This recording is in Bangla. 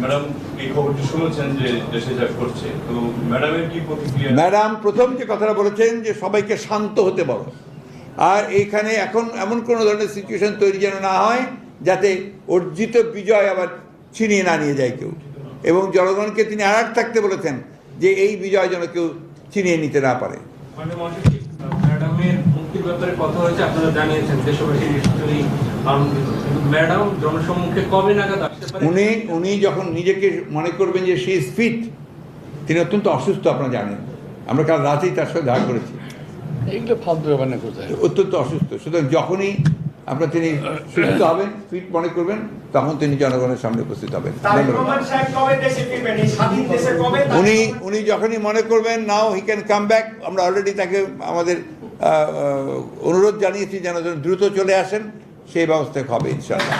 ম্যাডাম এই খবরটি শুনেছেন যে দেশে যা করছে, তো ম্যাডামের কি প্রতিক্রিয়া? ম্যাডাম প্রথম যে কথাটা বলেছেন যে সবাইকে শান্ত হতে বলো, আর এইখানে এখন এমন কোনো ধরনের সিচুয়েশন তৈরি যেন না হয় যাতে অর্জিত বিজয় আবার ছিনিয়ে না নিয়ে যায় কেউ, এবং জনগণকে তিনি অ্যালার্ট থাকতে বলেছেন যে এই বিজয় যেন কেউ ছিনিয়ে নিতে না পারে। ম্যাডামের মুক্তির ব্যাপারে কথা হয়েছে, আপনারা জানিয়েছেন দেশবাসী নিশ্চয়ই আনন্দিত, কিন্তু ম্যাডাম জনসম্মুখে কবে নাগাদ আসতে পারে? উনি যখন নিজেকে মনে করবেন যে শি ইজ ফিট, তিনি অত্যন্ত অসুস্থ, আপনারা জানেন, আমরা কাল রাতেই তার সাথে দেখা করেছি, এইগুলো ফালতু ব্যাপার না কোথায়, অত্যন্ত অসুস্থ। সুতরাং যখনই আপনার তিনি সুস্থ হবেন, ফিট মনে করবেন, তখন তিনি জনগণের সামনে উপস্থিত হবেন। উনি যখনই মনে করবেন নাও হি ক্যান কাম ব্যাক, আমরা অলরেডি তাকে আমাদের অনুরোধ জানিয়েছি যেন দ্রুত চলে আসেন, সেই ব্যবস্থা হবে ইনশাআল্লাহ।